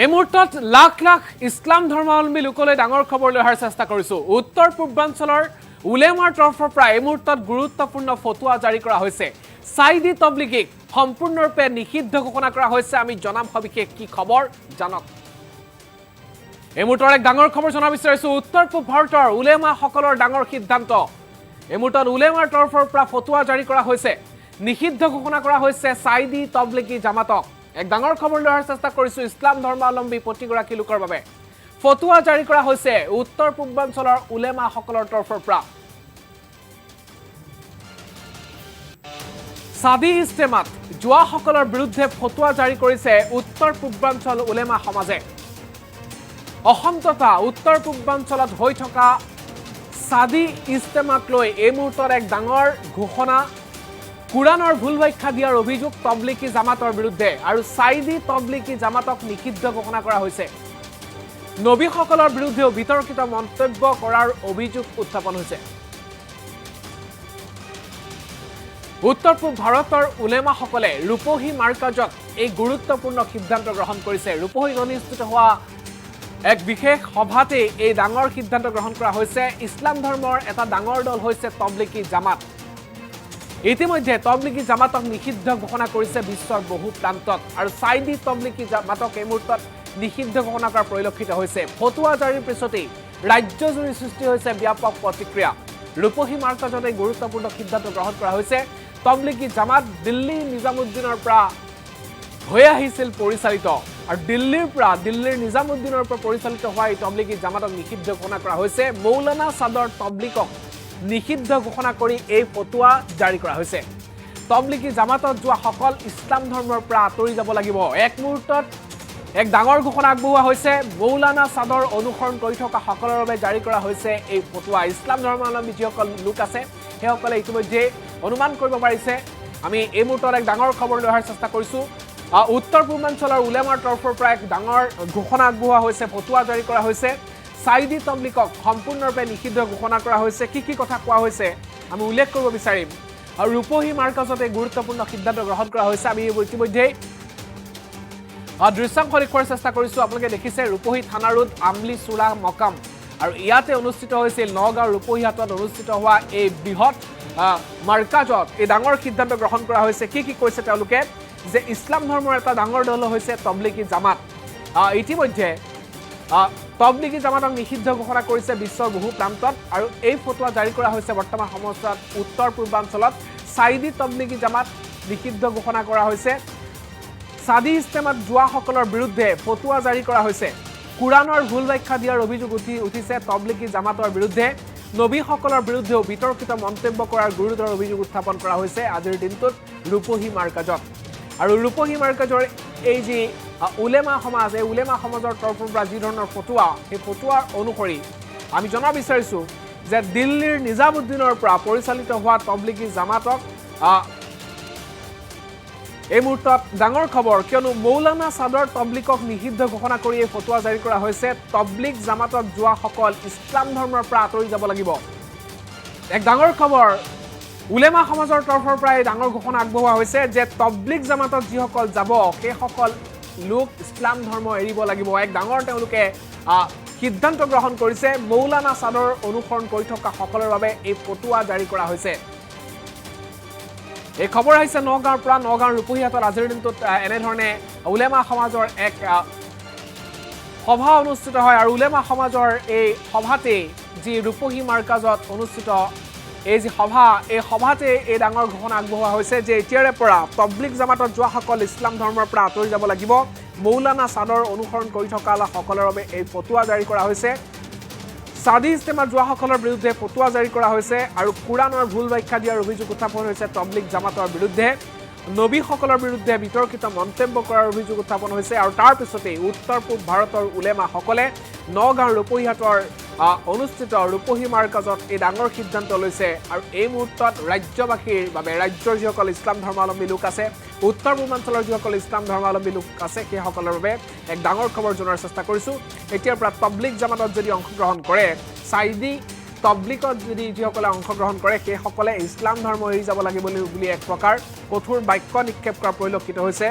এই মুহূৰ্তত লাখ লাখ ইছলাম ধৰ্মাৱলম্বী লোকলৈ ডাঙৰ খবৰ লৈ অহাৰ চেষ্টা কৰিছোঁ। উত্তৰ পূৰ্বাঞ্চলৰ উলেমাৰ তৰফৰ পৰা এই মুহূৰ্তত গুৰুত্বপূৰ্ণ ফটোৱা জাৰি কৰা হৈছে। চাইদি তবলিগীক সম্পূৰ্ণৰূপে নিষিদ্ধ ঘোষণা কৰা হৈছে। আমি জনাম সবিশেষ কি খবৰ জানক। এই মুহূৰ্তৰ এক ডাঙৰ খবৰ জনাব বিচাৰিছোঁ। উত্তৰ পূব ভাৰতৰ উলেমাসকলৰ ডাঙৰ সিদ্ধান্ত। এই মুহূৰ্তত উলেমাৰ তৰফৰ পৰা ফটোৱা জাৰি কৰা হৈছে। নিষিদ্ধ ঘোষণা কৰা হৈছে চাইদি তবলিগী জামাতক। এক ডাঙৰ খবৰ লৈ অহাৰ চেষ্টা কৰিছোঁ ইছলাম ধৰ্মাৱলম্বী প্ৰতিগৰাকী লোকৰ বাবে। ফটোৱা জাৰি কৰা হৈছে উত্তৰ পূৰ্বাঞ্চলৰ উলেমাসকলৰ তৰফৰ পৰা। চাদি ইস্তেমাত যোৱাসকলৰ বিৰুদ্ধে ফটোৱা জাৰি কৰিছে উত্তৰ পূৰ্বাঞ্চল উলেমা সমাজে। অসম তথা উত্তৰ পূৰ্বাঞ্চলত হৈ থকা চাদি ইস্তেমাক লৈ এই মুহূৰ্তত এক ডাঙৰ ঘোষণা। কুৰাণৰ ভুল ব্যাখ্যা দিয়াৰ অভিযোগ তবলিগী জামাতৰ বিৰুদ্ধে আৰু চাইদি তবলিগী জামাতক নিষিদ্ধ ঘোষণা কৰা হৈছে। নবীসকলৰ বিৰুদ্ধেও বিতৰ্কিত মন্তব্য কৰাৰ অভিযোগ উত্থাপন হৈছে। উত্তৰ পূব ভাৰতৰ উলেমাসকলে ৰূপহী মাৰ্কাজত এই গুৰুত্বপূৰ্ণ সিদ্ধান্ত গ্ৰহণ কৰিছে। ৰূপহীত অনুষ্ঠিত হোৱা এক বিশেষ সভাতে এই ডাঙৰ সিদ্ধান্ত গ্ৰহণ কৰা হৈছে। ইছলাম ধৰ্মৰ এটা ডাঙৰ দল হৈছে তবলিগী জামাত। ইতিমধ্যে তবলিগী জামাতক নিষিদ্ধ ঘোষণা কৰিছে বিশ্বৰ বহু প্ৰান্তত আৰু চাইদি তবলিগী জামাতক এই মুহূৰ্তত নিষিদ্ধ ঘোষণা কৰা পৰিলক্ষিত হৈছে। ফটোৱা জাৰিৰ পিছতেই ৰাজ্যজুৰি সৃষ্টি হৈছে ব্যাপক প্ৰতিক্ৰিয়া। ৰূপহী মাৰ্কাজত এই গুৰুত্বপূৰ্ণ সিদ্ধান্ত গ্ৰহণ কৰা হৈছে। তবলিগী জামাত দিল্লী নিজামুদ্দিনৰ পৰা হৈ আহিছিল পৰিচালিত আৰু দিল্লীৰ নিজামুদ্দিনৰ পৰা পৰিচালিত হোৱা এই তবলিগী জামাতক নিষিদ্ধ ঘোষণা কৰা হৈছে। মৌলানা চাদৰ তবলিগক নিষিদ্ধ ঘোষণা কৰি এই ফটোৱা জাৰি কৰা হৈছে। তবলিগী জামাতত যোৱা সকল ইছলাম ধৰ্মৰ পৰা আঁতৰি যাব লাগিব। এক মুহূৰ্তত এক ডাঙৰ ঘোষণা আগবঢ়োৱা হৈছে। মৌলানা চাদৰ অনুসৰণ কৰি থকা সকলৰ বাবে জাৰি কৰা হৈছে এই ফটোৱা। ইছলাম ধৰ্মাৱলম্বী যিসকল লোক আছে সেইসকলে ইতিমধ্যে অনুমান কৰিব পাৰিছে। আমি এই মুহূৰ্তত এক ডাঙৰ খবৰ লৈ অহাৰ চেষ্টা কৰিছোঁ। উত্তৰ পূৰ্বাঞ্চলৰ উলেমাৰ তৰফৰ পৰা এক ডাঙৰ ঘোষণা আগবঢ়োৱা হৈছে, ফটোৱা জাৰি কৰা হৈছে। চাইদি তবলিগক সম্পূৰ্ণৰূপে নিষিদ্ধ ঘোষণা কৰা হৈছে। কি কথা কোৱা হৈছে আমি উল্লেখ কৰিব বিচাৰিম। আৰু ৰূপহী মাৰ্কাজতে গুৰুত্বপূৰ্ণ সিদ্ধান্ত গ্ৰহণ কৰা হৈছে। আমি ইতিমধ্যেই দৃশ্যাংশ দেখুৱাৰ চেষ্টা কৰিছোঁ। আপোনালোকে দেখিছে ৰূপহী থানা ৰোড আমলি চূড়া মকাম আৰু ইয়াতে অনুষ্ঠিত হৈছিল নগাঁও ৰূপহী হাটত অনুষ্ঠিত হোৱা এই বৃহৎ মাৰ্কাজত এই ডাঙৰ সিদ্ধান্ত গ্ৰহণ কৰা হৈছে। কি কৈছে তেওঁলোকে যে ইছলাম ধৰ্মৰ এটা ডাঙৰ দল হৈছে তবলিগী জামাত। ইতিমধ্যে তবলিগী জামাতক নিষিদ্ধ ঘোষণা কৰিছে বিশ্বৰ বহু প্ৰান্তত আৰু এই ফটোৱা জাৰি কৰা হৈছে বৰ্তমান সময়ত উত্তৰ পূৰ্বাঞ্চলত। চাইদি তবলিগী জামাত নিষিদ্ধ ঘোষণা কৰা হৈছে। চাদি ইস্তেমাত যোৱাসকলৰ বিৰুদ্ধে ফটোৱা জাৰি কৰা হৈছে। কুৰাণৰ ভুল ব্যাখ্যা দিয়াৰ অভিযোগ উঠিছে তবলিগী জামাতৰ বিৰুদ্ধে। নবীসকলৰ বিৰুদ্ধেও বিতৰ্কিত মন্তব্য কৰাৰ গুৰুতৰ অভিযোগ উত্থাপন কৰা হৈছে আজিৰ দিনটোত ৰূপহী মাৰ্কাজত। আৰু ৰূপহী মাৰ্কাজৰ এই যি উলেমা সমাজ, এই উলেমা সমাজৰ তৰফৰ পৰা যি ধৰণৰ ফটোৱা, সেই ফটোৱাৰ অনুসৰি আমি জনাব বিচাৰিছোঁ যে দিল্লীৰ নিজামুদ্দিনৰ পৰা পৰিচালিত হোৱা তবলিগী জামাতক এই মুহূৰ্তত ডাঙৰ খবৰ, কিয়নো মৌলানা চাদৰ তবলিগক নিষিদ্ধ ঘোষণা কৰি এই ফটোৱা জাৰি কৰা হৈছে। তবলিগ জামাতত যোৱাসকল ইছলাম ধৰ্মৰ পৰা আঁতৰি যাব লাগিব। এক ডাঙৰ খবৰ, উলেমা সমাজৰ তৰফৰ পৰা এই ডাঙৰ ঘোষণা আগবঢ়োৱা হৈছে যে তবলিগ জামাতত যিসকল যাব সেইসকল লোক ইছলাম ধৰ্ম এৰিব লাগিব। এক ডাঙৰ তেওঁলোকে সিদ্ধান্ত গ্ৰহণ কৰিছে। মৌলানা চাদৰ অনুসৰণ কৰি থকা সকলৰ বাবে এই ফটোৱা জাৰি কৰা হৈছে। এই খবৰ আহিছে নগাঁৱৰ পৰা। নগাঁৱৰ ৰূপহীহাটত আজিৰ দিনটোত এনেধৰণে উলেমা সমাজৰ এক সভা অনুষ্ঠিত হয় আৰু উলেমা সমাজৰ এই সভাতেই যি ৰূপহী মাৰ্কাজত অনুষ্ঠিত এই যি সভা, এই সভাতে এই ডাঙৰ ঘোষণা আগবঢ়োৱা হৈছে যে এতিয়াৰে পৰা তবলিগ জামাতত যোৱাসকল ইছলাম ধৰ্মৰ পৰা আঁতৰি যাব লাগিব। মৌলানা চাদৰ অনুসৰণ কৰি থকা সকলৰ বাবে এই ফটোৱা জাৰি কৰা হৈছে। চাদি ইস্তেমাত যোৱাসকলৰ বিৰুদ্ধে ফটোৱা জাৰি কৰা হৈছে আৰু কুৰাণৰ ভুল ব্যাখ্যা দিয়াৰ অভিযোগ উত্থাপন হৈছে তবলিগ জামাতৰ বিৰুদ্ধে। নবীসকলৰ বিৰুদ্ধে বিতৰ্কিত মন্তব্য কৰাৰ অভিযোগ উত্থাপন হৈছে আৰু তাৰ পিছতেই উত্তৰ পূব ভাৰতৰ উলেমাসকলে নগাঁৱৰ ৰূপহীহাটৰ অনুষ্ঠিত ৰূপহী মাৰ্কাজত এই ডাঙৰ সিদ্ধান্ত লৈছে। আৰু এই মুহূৰ্তত ৰাজ্যবাসীৰ বাবে, ৰাজ্যৰ যিসকল ইছলাম ধৰ্মাৱলম্বী লোক আছে, উত্তৰ পূৰ্বাঞ্চলৰ যিসকল ইছলাম ধৰ্মাৱলম্বী লোক আছে সেইসকলৰ বাবে এক ডাঙৰ খবৰ জনোৱাৰ চেষ্টা কৰিছোঁ। এতিয়াৰ পৰা তবলিগ জামাতত যদি অংশগ্ৰহণ কৰে, চাইদি তবলিগত যদি যিসকলে অংশগ্ৰহণ কৰে সেইসকলে ইছলাম ধৰ্ম এৰি যাব লাগিব বুলি এক প্ৰকাৰ কঠোৰ বাক্য নিক্ষেপ কৰা পৰিলক্ষিত হৈছে।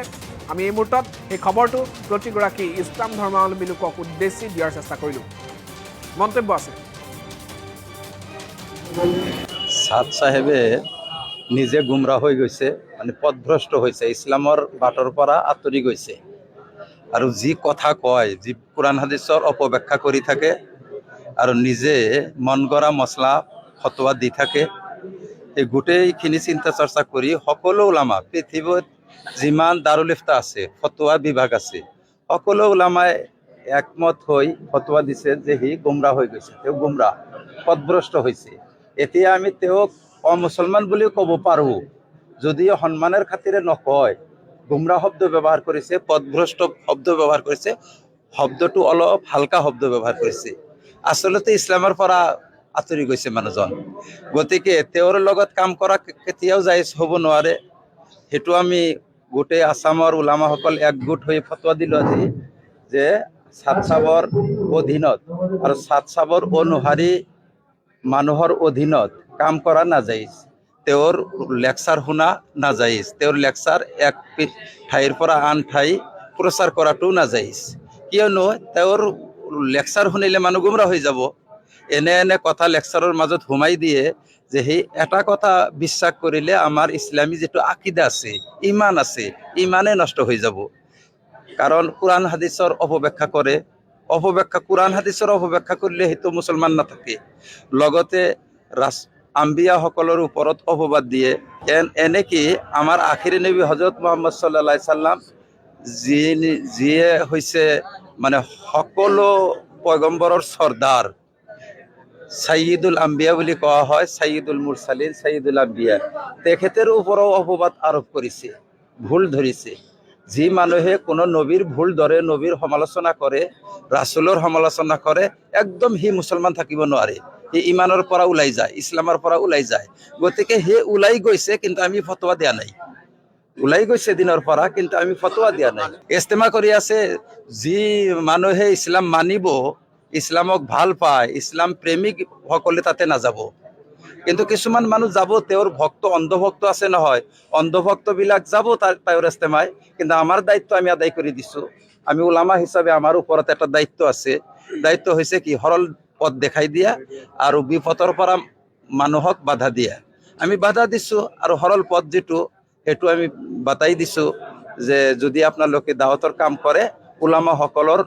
আমি এই মুহূৰ্তত এই খবৰটো প্ৰতিগৰাকী ইছলাম ধৰ্মাৱলম্বী লোকক উদ্দেশ্যি দিয়াৰ চেষ্টা কৰিলোঁ। মন্তব্য আছে। সাদ চাহেবে নিজে গুমৰাহ হৈ গৈছে, মানে পথভ্ৰষ্ট হৈছে, ইছলামৰ বাটৰ পৰা আঁতৰি গৈছে। আৰু যি কথা কয়, যি কোৰআন হাদিছৰ অপব্যাখ্যা কৰি থাকে আৰু নিজে মন গঢ়া মছলা ফতোৱা দি থাকে, এই গোটেইখিনি চিন্তা চৰ্চা কৰি সকলো ওলামা, পৃথিৱীত যিমান দাৰুল ইফতা আছে, ফতোৱা বিভাগ আছে, সকলো ওলামাই একমত হৈ ফতোৱা দিছে যে সি গুমৰাহ হৈ গৈছে, তেওঁ গুমৰাহ, পথভ্ৰষ্ট হৈছে। এতিয়া আমি তেওঁক অমুছলমান বুলিও ক'ব পাৰোঁ, যদিও সন্মানৰ খাতিৰে নকয়। গুমৰাহ শব্দ ব্যৱহাৰ কৰিছে, পথভ্ৰষ্ট শব্দ ব্যৱহাৰ কৰিছে, শব্দটো অলপ হালকা শব্দ ব্যৱহাৰ কৰিছে। আচলতে ইছলামৰ পৰা আঁতৰি গৈছে মানুহজন। গতিকে তেওঁৰ লগত কাম কৰা কেতিয়াও জায়েজ হ'ব নোৱাৰে। সেইটো আমি গোটেই আছামৰ ওলামাসকল একগোট হৈ ফতোৱা দিলোঁ আজি যে সাদ চাহাবৰ অধীনত আৰু সাদ চাহাবৰ অনুসাৰী মানুহৰ অধীনত কাম কৰা নাজায়েজ, তেওঁৰ লেকচাৰ শুনা নাজায়েজ, তেওঁৰ লেকচাৰ এক ঠাইৰ পৰা আন ঠাই প্ৰচাৰ কৰাটো নাজায়েজ। কিয়নো তেওঁৰ লেকচাৰ শুনিলে মানুহ গুমৰাহ হৈ যাব। এনে এনে কথা লেকচাৰৰ মাজত সোমাই দিয়ে যে সেই এটা কথা বিশ্বাস কৰিলে আমাৰ ইছলামী যিটো আকিদা আছে, ইমান আছে, ইমানে নষ্ট হৈ যাব। কাৰণ কোৰআন হাদিছৰ অপব্যাখ্যা কৰে, কোৰআন হাদিছৰ অপব্যাখ্যা কৰিলে সেইটো মুছলমান নাথাকে। লগতে আম্বিয়াসকলৰ ওপৰত অপবাদ দিয়ে। এনেকি আমাৰ আখিৰি নবী হজৰত মুহাম্মদ সাল্লাল্লাহু আলাইহি সাল্লাম যিয়ে হৈছে মানে সকলো পয়গম্বৰৰ চৰ্দাৰ, সাইয়্যিদুল আম্বিয়া বুলি কোৱা হয়, সাইয়্যিদুল মুৰসালিন, সাইয়্যিদুল আম্বিয়া, তেখেতৰ ওপৰও অপবাদ আৰোপ কৰিছে, ভুল ধৰিছে। যি মানুহে কোনো নবীৰ ভুল ধৰে, নবীৰ সমালোচনা কৰে, ৰাছুলৰ সমালোচনা কৰে, একদম সি মুছলমান থাকিব নোৱাৰে, সি ইমানৰ পৰা ওলাই যায়, ইছলামৰ পৰা ওলাই যায়। গতিকে সি ওলাই গৈছে, কিন্তু আমি ফতোৱা দিয়া নাই। ওলাই গৈছে দিনৰ পৰা, কিন্তু আমি ফতোৱা দিয়া নাই। ইস্তেমা কৰি আছে, যি মানুহে ইছলাম মানিব, ইছলামক ভাল পায়, ইছলাম প্ৰেমিক সকলে তাতে নাযাব। কিন্তু কিছুমান মানুহ যাব, তেওঁৰ ভক্ত, অন্ধভক্ত আছে নহয়, অন্ধভক্তবিলাক যাব তেওঁৰ ইস্তেমায়। কিন্তু আমাৰ দায়িত্ব আমি আদায় কৰি দিছোঁ। আমি ওলামা হিচাপে আমাৰ ওপৰত এটা দায়িত্ব আছে। দায়িত্ব হৈছে কি? সৰল পথ দেখাই দিয়া আৰু বিপথৰ পৰা মানুহক বাধা দিয়া। আমি বাধা দিছোঁ আৰু সৰল পথ যিটো, সেইটো আমি বাতাই দিছোঁ যে যদি আপোনালোকে দাৱতৰ কাম কৰে, ওলামাসকলৰ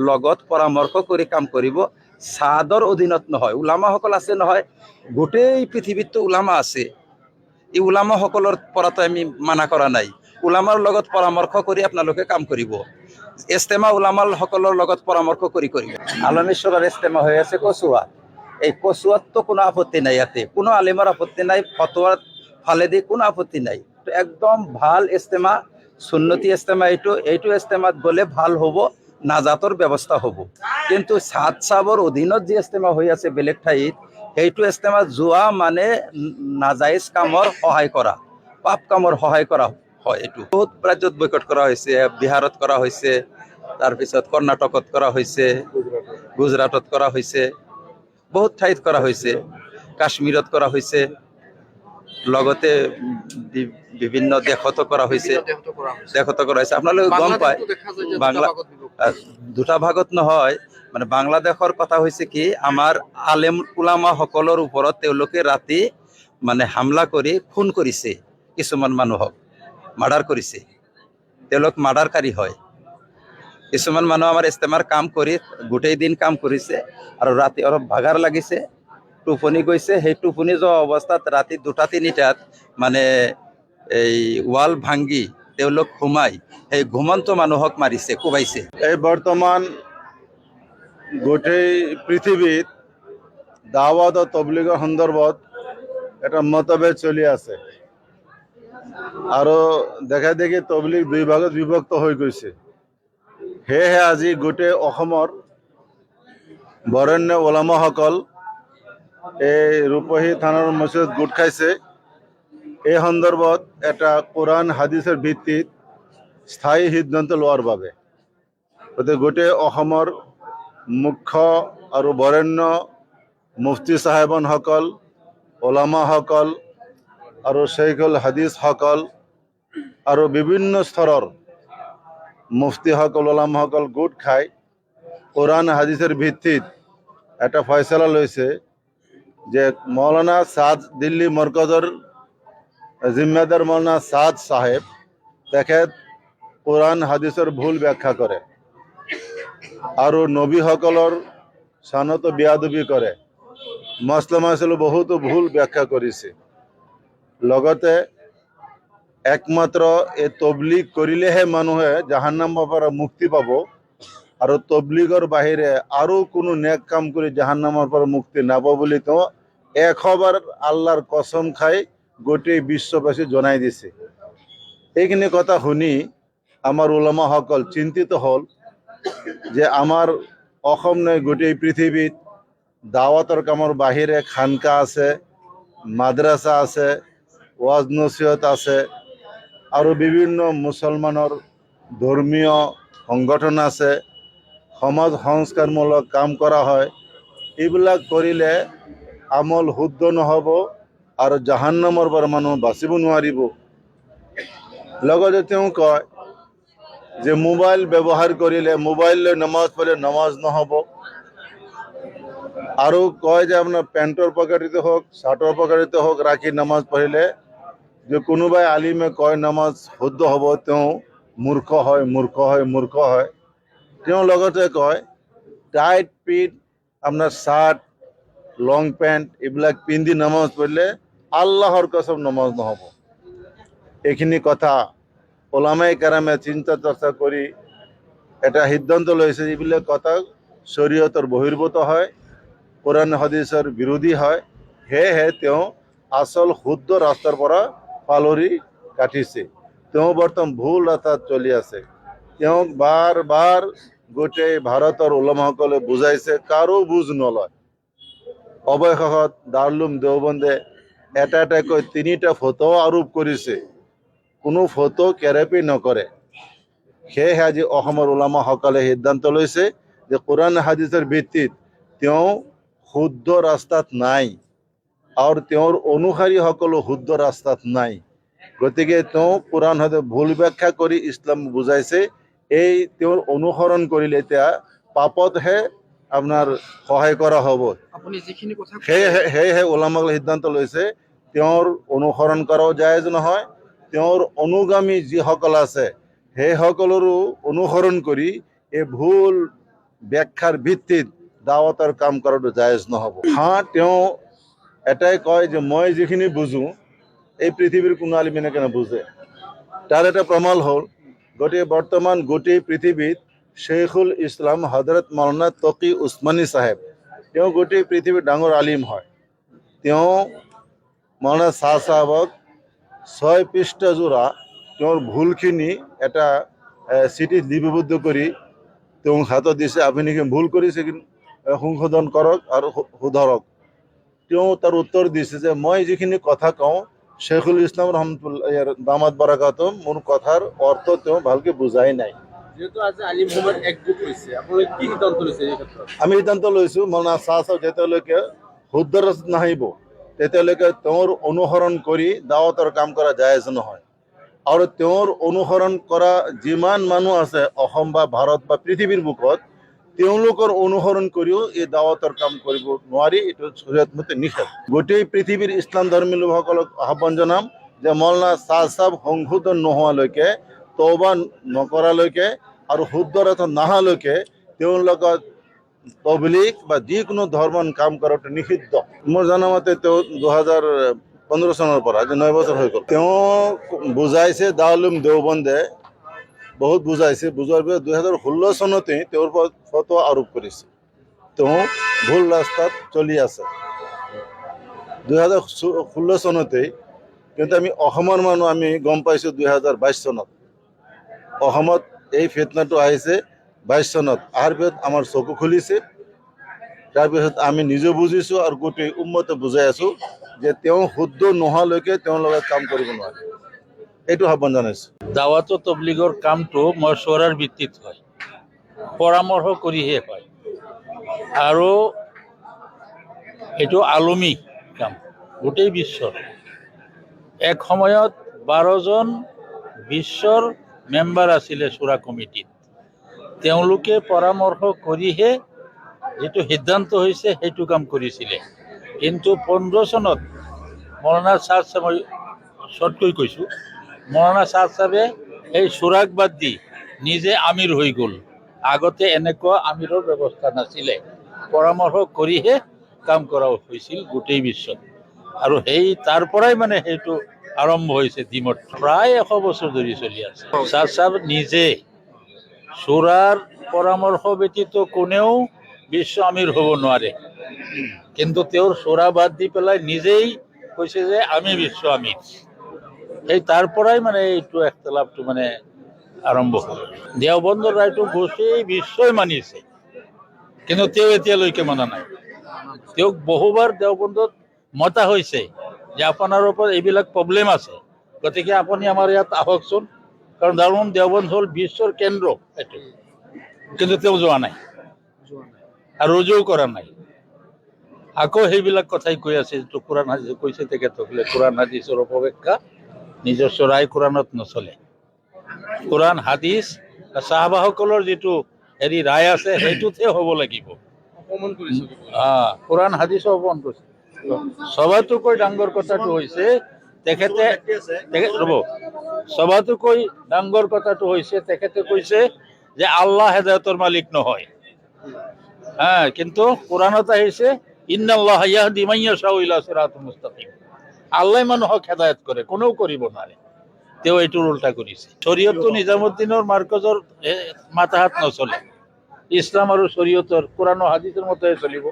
লগত পৰামৰ্শ কৰি কাম কৰিব, সাদৰ অধীনত নহয়। ওলামাসকল আছে নহয়, গোটেই পৃথিৱীততো ওলামা আছে, এই ওলামাসকলৰ পৰাতো আমি মানা কৰা নাই। ওলামাৰ লগত পৰামৰ্শ কৰি আপোনালোকে কাম কৰিব। ইস্তেমা ওলামাসকলৰ লগত পৰামৰ্শ কৰি কৰিব। আলমেশ্বৰৰ ইস্তেমা হৈ আছে কচুৱাত। এই কচুৱাততো কোনো আপত্তি নাই, ইয়াতে কোনো আলিমৰ আপত্তি নাই, ফতোৱাৰ ফালেদি কোনো আপত্তি নাই। একদম ভাল ইস্তেমা, সুন্নতি ইস্তেমা এইটো ইস্তেমাত গ'লে ভাল হ'ব, নাজাতৰ ব্যৱস্থা হ'ব। কিন্তু সাদ চাহাবৰ অধীনত যি ইস্তেমা হৈ আছে বেলেগ ঠাইত, সেইটো ইস্তেমাত যোৱা মানে নাজায়েজ কামৰ সহায় কৰা, পাপ কামৰ সহায় কৰা হয়। এইটো বহুত ৰাজ্যত বয়কট কৰা হৈছে, বিহাৰত কৰা হৈছে, তাৰপিছত কৰ্ণাটকত কৰা হৈছে, গুজৰাটত কৰা হৈছে, বহুত ঠাইত কৰা হৈছে, কাশ্মীৰত কৰা হৈছে, লগতে বিভিন্ন দেশতো কৰা হৈছে, আপোনালোকে গম পায়। বাংলা দুটা ভাগত নহয়, মানে বাংলাদেশৰ কথা হৈছে কি, আমাৰ আলেম উলামা সকলৰ ওপৰত তেওঁলোকে ৰাতি মানে হামলা কৰি খুন কৰিছে, কিছুমান মানুহক মাৰ্ডাৰ কৰিছে, তেওঁলোক মাৰ্ডাৰকাৰী হয়। কিছুমান মানুহ আমাৰ ইস্তেমাৰ কাম কৰি গোটেই দিন কাম কৰিছে আৰু ৰাতি অলপ ভাগাৰ লাগিছে, টোপনি গৈছে, সেই টোপনি যোৱা অৱস্থাত ৰাতি 2টা-3টাত মানে এই ৱাল ভাঙি তেওঁলোক সোমাই সেই ঘুমন্ত মানুহক মাৰিছে, কোবাইছে। এই বৰ্তমান গোটেই পৃথিৱীত দাৱাত আৰু তবলিগৰ সন্দৰ্ভত এটা মতভেদ চলি আছে আৰু দেখা দেখি তবলিগ দুই ভাগত বিভক্ত হৈ গৈছে। সেয়েহে আজি গোটেই অসমৰ বৰেণ্য ওলামাসকল এই ৰূপহী থানাৰ মছজিদত গোট খাইছে। এই সন্দৰ্ভত এটা কোৰআন হাদিছৰ ভিত্তিত স্থায়ী সিদ্ধান্ত লোৱাৰ বাবে। গতিকে গোটেই অসমৰ মুখ্য আৰু বৰেণ্য মুফতি চাহেবনসকল, ওলামাসকল আৰু শ্বেইখুল হাদিছসকল আৰু বিভিন্ন স্তৰৰ মুফতিসকল ওলামাসকল গোট খাই কোৰআন হাদিসেৰ ভিত্তিত একটা ফয়সলা লৈছে যে মৌলানা সাদ দিল্লী মৰকজৰ জিম্মেদাৰ মৌলানা সাদ সাহেব তেখেত কোৰআন হাদিসেৰ ভুল ব্যাখ্যা কৰে আৰু নবীসকলৰ শানত বিয়াদবি কৰে মছলমাছল বহুতো ভুল ব্যাখ্যা কৰিছে লগতে একমাত্ৰ এই তবলিগ কৰিলেহে মানুহে জাহান্নামৰ পৰা মুক্তি পাব আৰু তবলিগৰ বাহিৰে আৰু কোনো নেক কাম কৰি জাহান্নামৰ পৰা মুক্তি নাপাব বুলি তেওঁ 100 বাৰ আল্লাহৰ কসম খাই গোটেই বিশ্ববাসী জনাই দিছে এইখিনি কথা শুনি আমাৰ উলামাসকল চিন্তিত হ'ল যে আমাৰ অসম নয় গোটেই পৃথিৱীত দাওয়াতৰ কামৰ বাহিৰে খানকা আছে মাদ্ৰাছা আছে ওয়াজ নসিহত আছে আৰু বিভিন্ন মুছলমানৰ ধৰ্মীয় সংগঠন আছে সমাজ সংস্কাৰমূলক কাম কৰা হয় এইবিলাক কৰিলে আমল শুদ্ধ নহ'ব আৰু জাহান্নামৰ পৰা মানুহ বাচিব নোৱাৰিব লগতে তেওঁ কয় যে মোবাইল ব্যৱহাৰ কৰিলে মোবাইল লৈ নামাজ পঢ়িলে নামাজ নহ'ব আৰু কয় যে আপোনাৰ পেণ্টৰ পকেটতে হওক চাৰ্টৰ পকেটতে হওক ৰাখি নামাজ পঢ়িলে যে কোনোবাই আলিমে কয় নামাজ শুদ্ধ হ'ব তেওঁ মূৰ্খ হয় তেওঁ লগতে কয় টাইট পিট আপোনাৰ চাৰ্ট লং পেণ্ট এইবিলাক পিন্ধি নামাজ পঢ়িলে আল্লাহৰ কসম নামাজ নহ'ব এইখিনি কথা ওলামায়ে কেৰামে চিন্তা চৰ্চা কৰি এটা সিদ্ধান্ত লৈছে এইবিলাক কথা শৰীয়তৰ বহিৰ্ভূত হয় কোৰআন হাদিসেৰ বিৰোধী হয় সেয়েহে তেওঁ আসল শুদ্ধ ৰাস্তাৰ পৰা পালৰি কাটিছে তেওঁ বৰ্তমান ভুল ৰাস্তাত চলি আছে তেওঁক বাৰ বাৰ গোটেই ভাৰতৰ উলামাসকলে বুজাইছে কাৰো বুজ নলয় অৱশেষত দাৰুল দেওবন্দে এটাকৈ 3টা ফতোৱা আৰোপ কৰিছে কোনো ফটো কেৰেপি নকৰে সেয়েহে আজি অসমৰ উলামাসকলে সিদ্ধান্ত লৈছে যে কোৰআন হাদিসেৰ ভিত্তিত তেওঁ শুদ্ধ ৰাস্তাত নাই আৰু তেওঁৰ অনুসাৰীসকলো শুদ্ধ ৰাস্তাত নাই গতিকে তেওঁ কোৰআন হাদিস ভুল ব্যাখ্যা কৰি ইছলাম বুজাইছে এই তেওঁৰ অনুসৰণ কৰিলে এতিয়া পাপতহে আপোনাৰ সহায় কৰা হ'ব আপুনি যিখিনি কথা সেয়েহে ওলামাসকলে সিদ্ধান্ত লৈছে তেওঁৰ অনুসৰণ কৰাও জায়েজ নহয় তেওঁৰ অনুগামী যিসকল আছে সেইসকলৰো অনুসৰণ কৰি এই ভুল ব্যাখ্যাৰ ভিত্তিত দাওয়াতৰ কাম কৰাটো জায়েজ নহ'ব তেওঁ এটাই কয় যে মই যিখিনি বুজো এই পৃথিৱীৰ কোনো আলিমে কেনে নুবুজে তাৰ এটা প্ৰমাণ হ'ল বৰ্তমান গোটেই পৃথিৱীত শেখুল ইছলাম হজৰত মৌলানা তকি উসমানী সাহেব তেওঁ গোটেই পৃথিৱীৰ ডাঙৰ আলিম হয় তেওঁ মৌলানা শাহ সাহেবক 6 পৃষ্ঠা জোৰা তেওঁৰ ভুলখিনি এটা চিঠিত লিপিবদ্ধ কৰি তেওঁ হাতত দিছে আপুনি কি ভুল কৰিছে সংশোধন কৰক আৰু শুধৰক তেওঁ তাৰ উত্তৰ দিছে যে মই যিখিনি কথা কওঁ শেখুল ইছলাম ৰহমতুল্লাহ দামাত বাৰাকাতুম মোৰ কথাৰ অৰ্থ তেওঁ ভালকে বুজাই নাই যেহেতু আজি আলিম সমাজ একগোট হৈছে আপোনালোকে কি সিদ্ধান্ত লৈছে এই ক্ষেত্ৰত আমি সিদ্ধান্ত লৈছোঁ মৌলানা শাহ সাহেব যেতিয়ালৈকে শুদ্ধ ৰাস্তাত নাহিব তেতিয়ালৈকে তেওঁৰ অনুসৰণ কৰি দাওয়াতৰ কাম কৰা জায়েজ নহয় আৰু তেওঁৰ অনুসৰণ কৰা যিমান মানুহ আছে অসম বা ভাৰত বা পৃথিৱীৰ বুকত তেওঁলোকৰ অনুসৰণ কৰিও এই দাওয়াতৰ কাম কৰিব নোৱাৰি এইটো শৰীয়ত মতে নিষেধ গোটেই পৃথিৱীৰ ইছলাম ধৰ্মী লোকসকলক আহ্বান জনাম যে মৌলানা শাহ সাহেব সংশোধন নোহোৱালৈকে তওবা নকৰালৈকে আৰু শুদ্ধ ৰাস্তাত নহালৈকে তেওঁৰ লগত তবলিগ বা যিকোনো ধৰ্মৰ কাম কৰাটো নিষিদ্ধ মোৰ জনামতে তেওঁ 2015 চনৰ পৰা আজি 9 বছৰ হৈ গ'ল তেওঁ বুজাইছে দাৰুল দেওবন্দে বহুত বুজাইছে বুজোৱাৰ পিছত 2016 চনতে তেওঁৰ ওপৰত ফতোৱা আৰোপ কৰিছে তেওঁ ভুল ৰাস্তাত চলি আছে 2016 চনতে কিন্তু আমি অসমৰ মানুহ আমি গম পাইছোঁ 2022 চনত অসমত এই ফিতনাটো আহিছে 22 চনত অহাৰ পিছত আমাৰ চকু খুলিছে তাৰপিছত আমি নিজে বুজিছোঁ আৰু গোটেই উম্মতে বুজাই আছোঁ যে তেওঁ শুদ্ধ নোহোৱালৈকে তেওঁৰ লগত কাম কৰিব নোৱাৰে এইটো আহ্বান জনাইছোঁ দাওয়াত ও তবলিগৰ কামটো মশ্বৰাৰ ভিত্তিত হয় পৰামৰ্শ কৰিহে হয় আৰু এইটো আলমী কাম গোটেই বিশ্বৰ এক সময়ত 12জন বিশ্বৰ মেম্বাৰ আছিলে চুৰা কমিটিত, তেওঁলোকে পৰামৰ্শ কৰিহে যিটো সিদ্ধান্ত হৈছে সেইটো কাম কৰিছিলে। কিন্তু 15 চনত মৌলানা ছাদ চাহাব, মই শ্বৰ্টকৈ কৈছোঁ, মৌলানা ছাদ চাহাবে এই চুৰাক বাদ দি নিজে আমিৰ হৈ গ'ল। আগতে এনেকুৱা আমিৰৰ ব্যৱস্থা নাছিলে, পৰামৰ্শ কৰিহে কাম কৰা হৈছিল গোটেই বিশ্বত। আৰু সেই তাৰ পৰাই মানে সেইটো আৰম্ভ হৈছে ডিমত, প্ৰায় 100 বছৰ ধৰি চলি আছে। ছাদ চাহাব নিজে চুৰাৰ পৰামৰ্শ ব্যতীত কোনেও বিশ্ব আমিৰ হ'ব নোৱাৰে, কিন্তু তেওঁৰ চুৰা বাদ দি পেলাই নিজেই কৈছে যে আমি বিশ্ব আমিৰ। এই তাৰ পৰাই মানে এইটো এখতলাফটো মানে আৰম্ভ হ'ল। দেওবন্দৰ ৰায়টো গোটেই বিশ্বই মানিছে, কিন্তু তেওঁ এতিয়ালৈকে মানা নাই। তেওঁক বহুবাৰ দেওবন্দত মতা হৈছে যে আপোনাৰ ওপৰত এইবিলাক প্ৰব্লেম আছে, গতিকে আপুনি আমাৰ ইয়াত আহকচোন, কাৰণ দাৰুণ দেওবন্দ হ'ল বিশ্বৰ কেন্দ্ৰ এইটো, কিন্তু তেওঁ যোৱা নাই আৰু ৰুজুও কৰা নাই। আকৌ সেইবিলাক কথাই কৈ আছে, যিটো কোৰাণ হাদিছ কৈছে তেখেতসকলে, কোৰাণ হাদিছৰ অপব্যাখ্যা নিজস্ব ৰায় কোৰাণত নচলে। কোৰাণ হাদিছ চাহাবাসকলৰ যিটো ৰায় আছে সেইটোতহে হ'ব লাগিব। অপমান কৰিছে। কোৰাণ হাদিছৰ অপমান কৰিছে। সবাতোকৈ ডাঙৰ কথাটো হৈছে সবাতোকৈ ডাঙৰ কথাটো হৈছে তেখেতে কৈছে যে আল্লাহ হেদায়তৰ মালিক নহয়। কিন্তু কোৰাণত আহিছে ইন্নাল্লাহ ইয়াহদি মান ইয়াশাউ ইলা সিৰাতিন মুস্তাকিম। আল্লাহ মানুহক হেদায়ত কৰে, কোনেও কৰিব নোৱাৰে। তেওঁ এইটোৰ উল্টা কৰিছে। শৰীয়তটো নিজামুদ্দিনৰ মাৰ্কজৰ মাতাহাত নচলে, ইছলাম আৰু শৰীয়তৰ কোৰাণ আৰু হাদিছৰ মতে চলিব।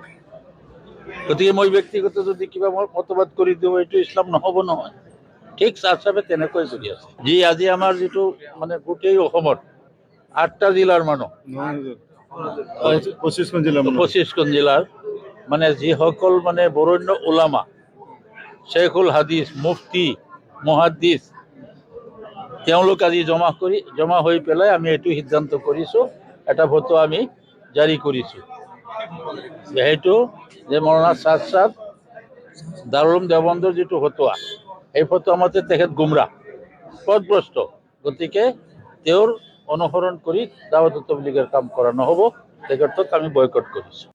গতিকে মই ব্যক্তিগত যদি কিবা মতবাদ কৰি দিওঁ, এইটো ইছলাম নহ'ব নহয়। ঠিক ছাদ চাহাবে তেনেকৈ কৰি আছে। যি আজি আমাৰ যিটো মানে গোটেই অসমত 8টা জিলাৰ মানুহ, 25খন জিলাৰ মানে যিসকল মানে বৰেণ্য ওলামা, শ্বেখুল হাদিছ, মুফতি, মুহাদ্দিছ, তেওঁলোক আজি জমা হৈ পেলাই আমি এইটো সিদ্ধান্ত কৰিছোঁ, এটা ফতোৱা আমি জাৰি কৰিছোঁ। সেইটো যে মৌলানা ছাদ চাহাব দাৰুল উলুম দেওবন্দৰ যিটো ফতোৱা, এই ফতোৱা মতে তেখেত গুমৰাহ, পথভ্ৰষ্ট, গতিকে তেওঁৰ অনুসৰণ কৰি দাৱাত তবলিগৰ কাম কৰা নহ'ব, তেখেতক আমি বয়কট কৰিছোঁ।